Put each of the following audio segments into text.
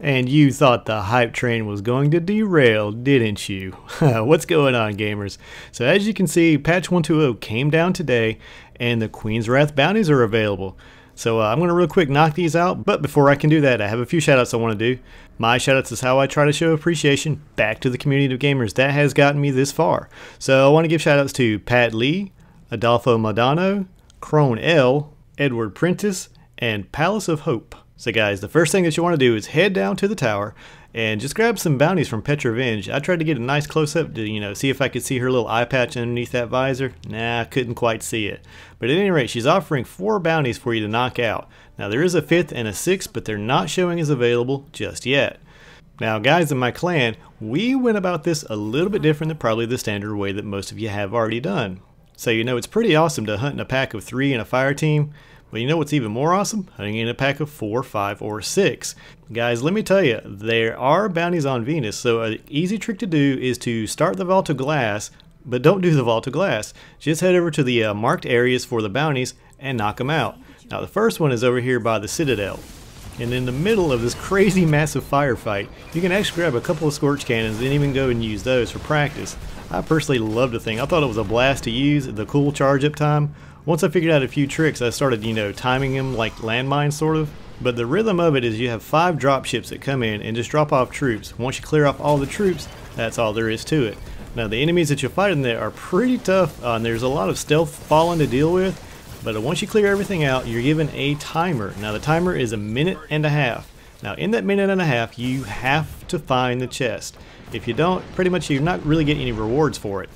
And you thought the hype train was going to derail, didn't you? What's going on, gamers? So as you can see, patch 1.2.0 came down today, and the Queen's Wrath bounties are available. So I'm going to real quick knock these out, but before I can do that, I have a few shoutouts I want to do. My shoutouts is how I try to show appreciation back to the community of gamers that has gotten me this far. So I want to give shoutouts to Pat Lee, Adolfo Madano, Crone L, Edward Prentice, and Palace of Hope. So guys, the first thing that you want to do is head down to the tower and just grab some bounties from Petra Venj. I tried to get a nice close-up to, see if I could see her little eye patch underneath that visor. Nah, I couldn't quite see it. But at any rate, she's offering 4 bounties for you to knock out. Now there is a 5th and a 6th, but they're not showing as available just yet. Now guys, in my clan, we went about this a little bit different than probably the standard way that most of you have already done. So it's pretty awesome to hunt in a pack of 3 in a fire team. But you know what's even more awesome? Hunting in a pack of 4, 5, or 6. Guys, let me tell you, there are bounties on Venus, so an easy trick to do is to start the Vault of Glass, but don't do the Vault of Glass. Just head over to the marked areas for the bounties and knock them out. Now the first one is over here by the Citadel. And in the middle of this crazy massive firefight, you can actually grab a couple of Scorch Cannons and even go and use those for practice. I personally loved the thing. I thought it was a blast to use, the cool charge up time. Once I figured out a few tricks, I started, timing them like landmines sort of. But the rhythm of it is you have 5 drop ships that come in and just drop off troops. Once you clear off all the troops, that's all there is to it. Now the enemies that you're fighting there are pretty tough, and there's a lot of stealth falling to deal with. But once you clear everything out, you're given a timer. Now the timer is 1.5 minutes. Now in that 1.5 minutes, you have to find the chest. If you don't, pretty much you're not really getting any rewards for it.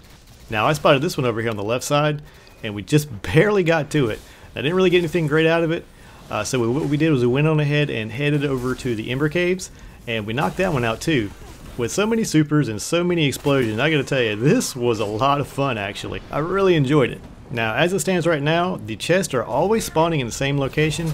Now I spotted this one over here on the left side, and we just barely got to it. I didn't really get anything great out of it, so what we did was we went on ahead and headed over to the Ember Caves, and we knocked that one out too. With so many supers and so many explosions, I gotta tell you, this was a lot of fun actually. I really enjoyed it. Now as it stands right now, the chests are always spawning in the same location,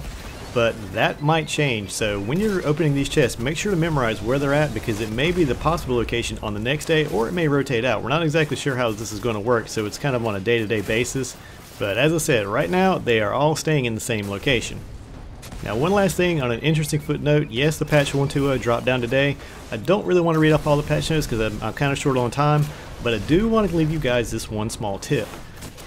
but that might change. So when you're opening these chests, make sure to memorize where they're at, because it may be the possible location on the next day, or it may rotate out. We're not exactly sure how this is going to work, so it's kind of on a day-to-day basis. But as I said, right now they are all staying in the same location. Now one last thing on an interesting footnote, yes, the patch 1.2.0 dropped down today. I don't really want to read off all the patch notes because I'm kind of short on time, but I do want to leave you guys this one small tip.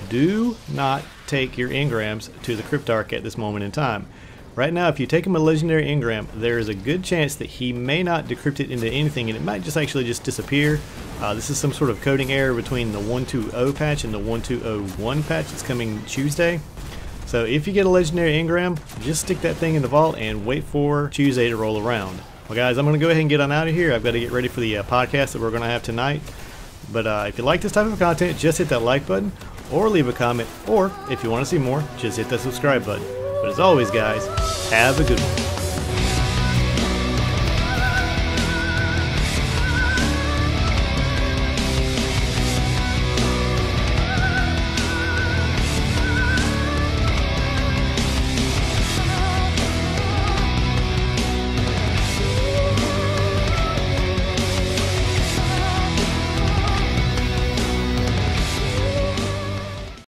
Do not take your engrams to the Cryptarch at this moment in time. Right now, if you take him a legendary engram, there is a good chance that he may not decrypt it into anything, and it might just actually just disappear. This is some sort of coding error between the 1.2.0 patch and the 1.2.01 patch that's coming Tuesday. So if you get a legendary engram, just stick that thing in the vault and wait for Tuesday to roll around. Well guys, I'm going to go ahead and get on out of here. I've got to get ready for the podcast that we're going to have tonight. But if you like this type of content, just hit that like button, or leave a comment, or if you want to see more, just hit that subscribe button. But as always guys, have a good one.